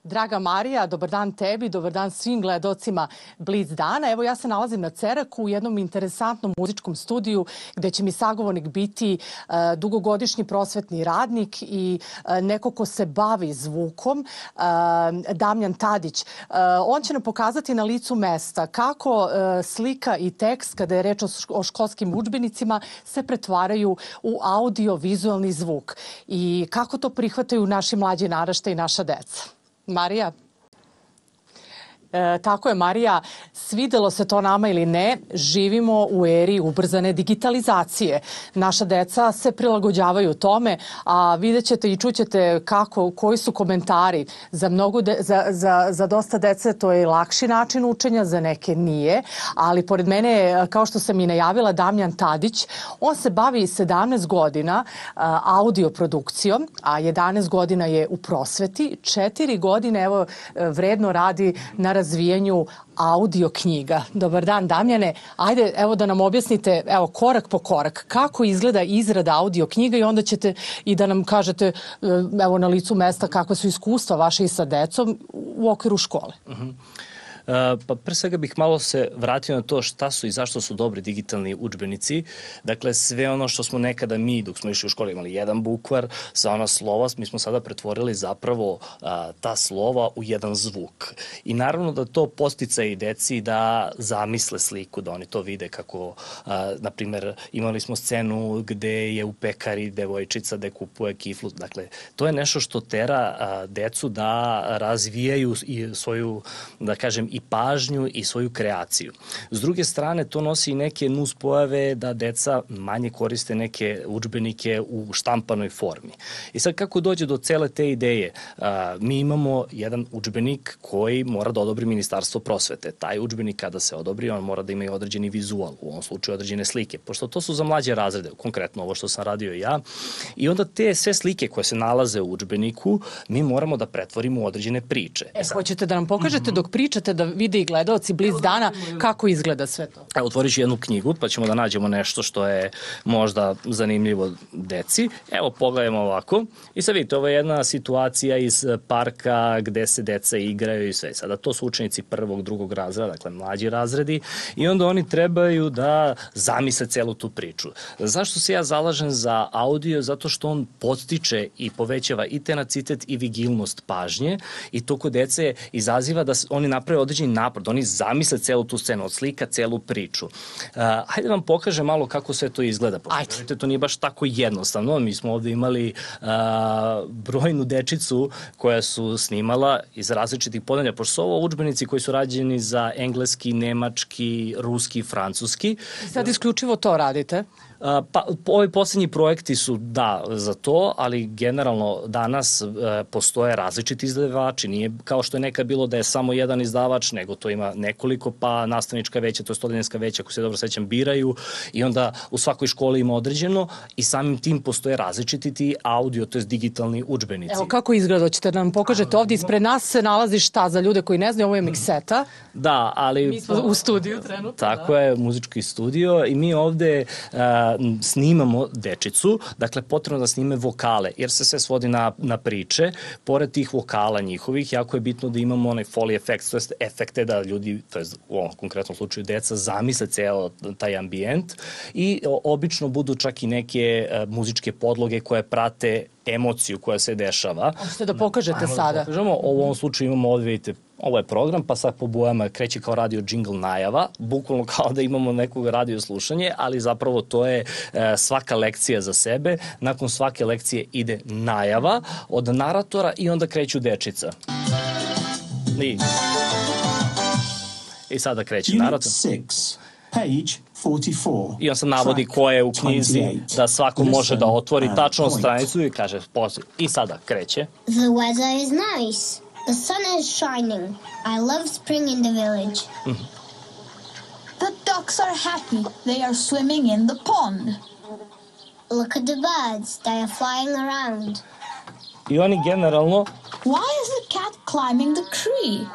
Draga Marija, dobar dan tebi, dobar dan svim gledocima Blic dana. Evo ja se nalazim na Ceraku u jednom interesantnom muzičkom studiju gde će mi sagovornik biti dugogodišnji prosvetni radnik i neko ko se bavi zvukom, Damjan Tadić. On će nam pokazati na licu mesta kako slika i tekst, kada je reč o školskim udžbenicima, se pretvaraju u audio-vizualni zvuk i kako to prihvataju naši mlađi naraštaji i naša deca. Marija? Tako je, Marija, svidelo se to nama ili ne, živimo u eri ubrzane digitalizacije. Naša deca se prilagođavaju tome, a vidjet ćete i čućete koji su komentari. Za dosta dece to je lakši način učenja, za neke nije, ali pored mene, kao što sam i najavila, Damjan Tadić, on se bavi 17 godina audioprodukcijom, a 11 godina je u prosveti, 4 godine evo vredno radi na razvijanju audio knjiga. Dobar dan, Damjane. Ajde, evo da nam objasnite, evo, korak po korak, kako izgleda izrada audio knjiga i onda ćete i da nam kažete, evo, na licu mesta kakva su iskustva vaše i sa decom u okviru škole. Pa pre svega bih malo se vratio na to šta su i zašto su dobri digitalni udžbenici. Dakle, sve ono što smo nekada mi, dok smo išli u školi, imali jedan bukvar, sa ona slova, mi smo sada pretvorili zapravo ta slova u jedan zvuk. I naravno da to podstica i deci da zamisle sliku, da oni to vide kako, na primer, imali smo scenu gde je u pekari devojčica gde kupuje kiflu. Dakle, to je nešto što tera decu da razvijaju i svoju, da kažem, i pažnju i svoju kreaciju. S druge strane, to nosi i neke nuspojave da deca manje koriste neke udžbenike u štampanoj formi. I sad kako dođe do cele te ideje? Mi imamo jedan udžbenik koji mora da odobri Ministarstvo prosvete. Taj udžbenik kada se odobri, on mora da ima i određeni vizual, u ovom slučaju određene slike, pošto to su za mlađe razrede, konkretno ovo što sam radio ja. I onda te sve slike koje se nalaze u udžbeniku, mi moramo da pretvorimo u određene priče. Hoćete da nam pokažete dok pričate da vide i gledalci Blic dana kako izgleda sve to? Evo, otvorit ću jednu knjigu pa ćemo da nađemo nešto što je možda zanimljivo deci. Evo, pogledajmo ovako. I sad vidite, ovo je jedna situacija iz parka gde se deca igraju i sve. Sada to su učenici prvog, drugog razreda, dakle mlađi razredi, i onda oni trebaju da zamisle celu tu priču. Zašto se ja zalažem za audio? Zato što on podstiče i povećava i tenacitet i vigilnost pažnje i to kod dece izaziva da oni naprave određeni napor, da oni zamisle celu tu scenu, od slika celu priču. Hajde vam pokažem malo kako sve to izgleda. Ajde. To nije baš tako jednostavno. Mi smo ovde imali brojnu dečicu koja su snimala iz različitih podelja, pošto su ovo udžbenici koji su rađeni za engleski, nemački, ruski, francuski. I sad isključivo to radite? Pa, ovi poslednji projekti su za to, ali generalno danas postoje različiti izdavači. Nije kao što je nekad bilo da je samo jedan izdavač, nego to ima nekoliko, pa nastavnička veća, to je odeljenska veća, ako se dobro sećam, biraju i onda u svakoj školi ima određeno i samim tim postoje različiti ti audio, to je digitalni udžbenici. Evo kako izgleda, hoćete da nam pokažete ovdje ispred nas se nalazi šta za ljude koji ne znaju, ovo je mikseta. Da, ali... Mi smo u studiju trenutno. Tako je, muzički studio i mi ovde snimamo dečicu, dakle potrebno da snime vokale, jer se sve svodi na priče. Pored tih vokala njihovih, jako je bitno da imamo onaj Foley efekt, to je efekte da ljudi, to je u ovom konkretnom slučaju deca, zamisle ceo taj ambijent i obično budu čak i neke muzičke podloge koje prate emociju koja se dešava. Hoćete da pokažete sada? U ovom slučaju imamo ovdje, vidite, ovo je program, pa sad po bojama kreće kao radio džingl najava, bukvalno kao da imamo nekog radio slušanje, ali zapravo to je svaka lekcija za sebe. Nakon svake lekcije ide najava od naratora i onda kreću dečica. I sada kreće narator. I on se navodi ko je u knjizi, da svako može da otvori tačno stranicu i kaže i sada kreće. The weather is nice. The sun is shining. I love spring in the village. The ducks are happy. They are swimming in the pond. Look at the birds. They are flying around. I oni generalno... Why is the cat climbing the tree?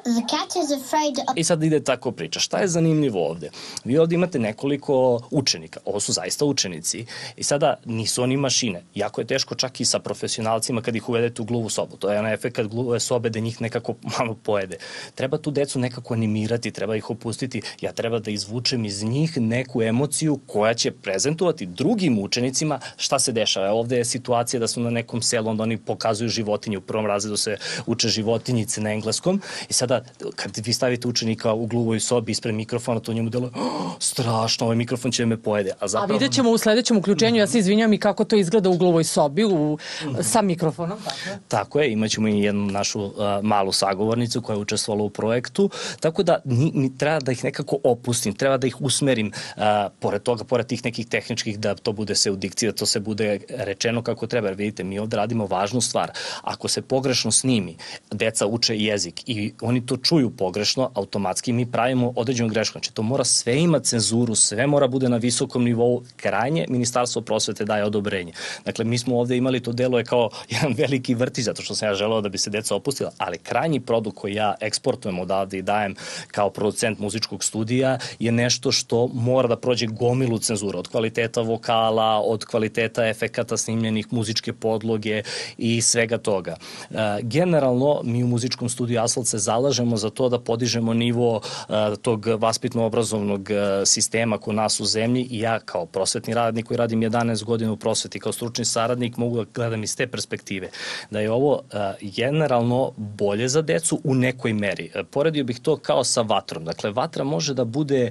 The cat is afraid of... I sad ide tako priča. Šta je zanimljivo ovde? Vi ovde imate nekoliko učenika. Ovo su zaista učenici. I sada nisu oni mašine. Jako je teško čak i sa profesionalcima kad ih uvedete u gluvu sobu. To je onaj efekt gluve sobe da njih nekako malo pojede. Treba tu decu nekako animirati, treba ih opustiti. Ja treba da izvučem iz njih neku emociju koja će prezentovati drugim učenicima šta se dešava. Ovde je situacija da su na nekom selu, onda oni pokazuju životinje. U prvom razredu se uče životinjice na engleskom. I sada kad vi stavite učenika u gluvoj sobi ispred mikrofona, to njemu deluje strašno, ovaj mikrofon će me pojede. A vidjet ćemo u sledećem uključenju, ja se izvinjam, i kako to izgleda u gluvoj sobi sa mikrofonom. Tako je, imaćemo i jednu našu malu sagovornicu koja je učestvovala u projektu, tako da treba da ih nekako opustim, treba da ih usmerim pored toga, pored tih nekih tehničkih, da to bude se u dikciji, da to se bude rečeno kako treba. Jer vidite, mi ovde radimo važnu stvar. Ako se pogrešno snimi, deca uče jezik i oni to čuju pogrešno, automatski mi pravimo određenu grešku. Znači, to mora sve ima cenzuru, sve mora bude na visokom nivou. Krajnje Ministarstvo prosvete daje odobrenje. Dakle, mi smo ovde imali, to delo je kao jedan veliki vrtić, zato što sam ja želeo da bi se deca opustila, ali krajnji produkt koji ja eksportujem odavde i dajem kao producent muzičkog studija je nešto što mora da prođe gomilu cenzura, od kvaliteta vokala, od kvaliteta efekata snimljenih, muzičke podloge i svega toga. Generalno, mi u muzičkom studiju Asfalt se zalažemo za to da podižemo nivo tog vaspitno-obrazovnog sistema kod nas u zemlji i ja kao prosvetni radnik koji radim 11 godina u prosveti, kao stručni saradnik mogu da gledam iz te perspektive, da je ovo generalno bolje za decu u nekoj meri. Poredio bih to kao sa vatrom. Dakle, vatra može da bude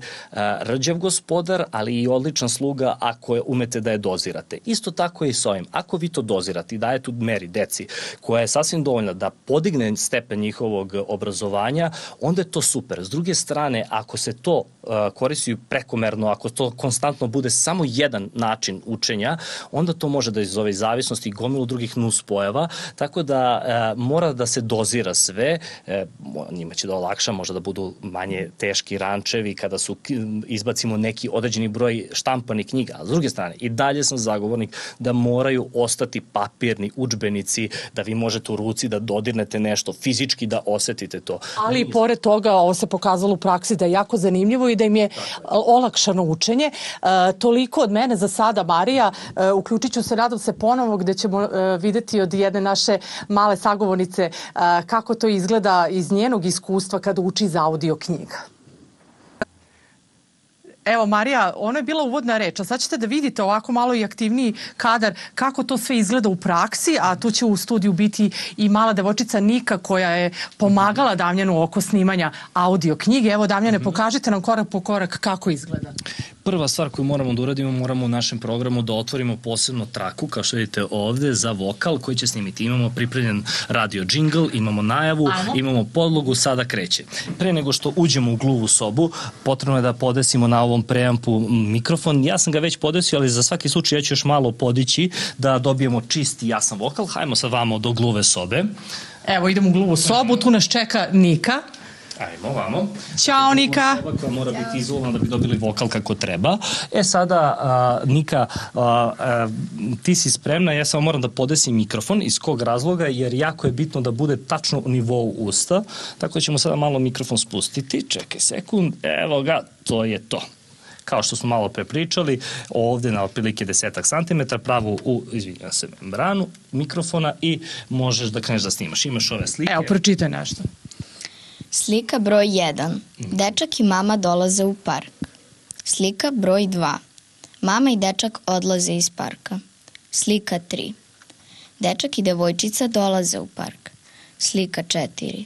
rđav gospodar, ali i odličan sluga ako umete da je dozirate. Isto tako je i s ovim. Ako vi to dozirate i dajete u meri deci koja je sasvim dovoljna da podigne stepen njihovog obrazovanja, onda je to super. S druge strane, ako se to koristi prekomerno, ako to konstantno bude samo jedan način učenja, onda to može da izazove zavisnost i gomilu drugih nuspojava, tako da mora da se dozira sve, njima će da olakša, možda da budu manje teški rančevi kada izbacimo neki određeni broj štampanih knjiga, a s druge strane i dalje sam zagovornik da moraju ostati papirni udžbenici, da vi možete u ruci da dodirnete nešto, fizički da osetite to. Ali i pored toga, ovo se pokazalo u praksi da je jako zanimljivo i da im je olakšano učenje. Toliko od mene za sada, Marija. Uključit ću se, nadam se, ponovo gde ćemo videti od jedne naše male sagovornice kako to izgleda iz njenog iskustva kada uči iz audio knjiga. Evo, Marija, ono je bila uvodna reč, a sad ćete da vidite ovako malo i aktivniji kadar kako to sve izgleda u praksi, a tu će u studiju biti i mala devojčica Nika koja je pomagala Damjanu oko snimanja audio knjige. Evo, Damjane, pokažite nam korak po korak kako izgleda. Prva stvar koju moramo da uradimo, moramo u našem programu da otvorimo posebno traku, kao što vidite ovde, za vokal koji će snimiti. Imamo pripremljen radio džingl, imamo najavu, imamo podlogu, sada kreće. Pre nego što uđemo u gluvu sobu, potrebno je da podesimo na ovom preampu mikrofon. Ja sam ga već podesio, ali za svaki slučaj ja ću još malo podići da dobijemo čist i jasan vokal. Hajmo sad vamo do gluve sobe. Evo, idemo u gluvu sobu, tu nas čeka Nika. Ajmo, vamo. Ćao, Nika. Soba koja mora biti izolovana da bi dobili vokal kako treba. Sada, Nika, ti si spremna, ja samo moram da podesim mikrofon. Iz kog razloga? Jer jako je bitno da bude tačno u nivou usta. Tako da ćemo sada malo mikrofon spustiti. Čekaj sekund, evo ga, to je to. Kao što smo malo pre pričali, ovde na otprilike 10 cm pravo u, izvinjam se, membranu mikrofona i možeš da kreneš da snimaš. Imaš ove slike. Evo, pročitaj nešto. Slika broj 1. Dečak i mama dolaze u park. Slika broj 2. Mama i dečak odlaze iz parka. Slika 3. Dečak i devojčica dolaze u park. Slika 4.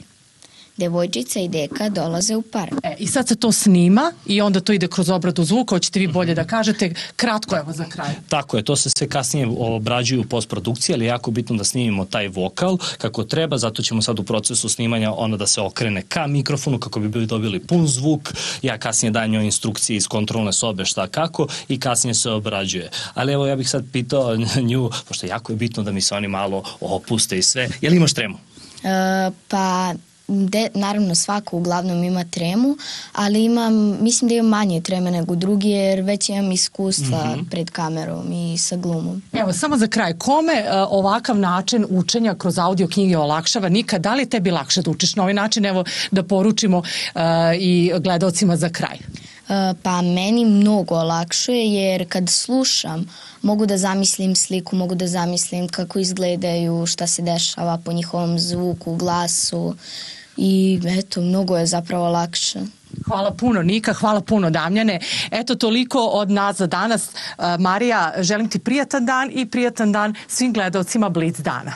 Devojčica i deka dolaze u park. I sad se to snima i onda to ide kroz obradu zvuka, hoćete vi bolje da kažete. Kratko, evo, za kraj. Tako je, to se sve kasnije obrađuju u postprodukciji, ali je jako bitno da snimimo taj vokal kako treba, zato ćemo sad u procesu snimanja onda da se okrene ka mikrofonu kako bi dobili pun zvuk. Ja kasnije dajem njoj instrukcije iz kontrolne sobe šta kako i kasnije se obrađuje. Ali evo, ja bih sad pitao nju, pošto jako je bitno da mi se oni malo opuste i sve. Je li imaš tremu? Pa naravno svako uglavnom ima tremu, ali mislim da imam manje treme nego drugi jer već imam iskustva pred kamerom i sa glumom. Evo, samo za kraj, kome ovakav način učenja kroz audio knjige olakšava? Nikad, da li je tebi lakše da učiš na ovaj način? Evo, da poručimo i gledalcima za kraj. Pa meni mnogo olakšuje jer kad slušam mogu da zamislim sliku, mogu da zamislim kako izgledaju, šta se dešava po njihovom zvuku, glasu i eto, mnogo je zapravo lakše. Hvala puno Nika, hvala puno Damjane. Eto, toliko od nas za danas. Marija, želim ti prijatan dan i prijatan dan svim gledalcima Blic dana.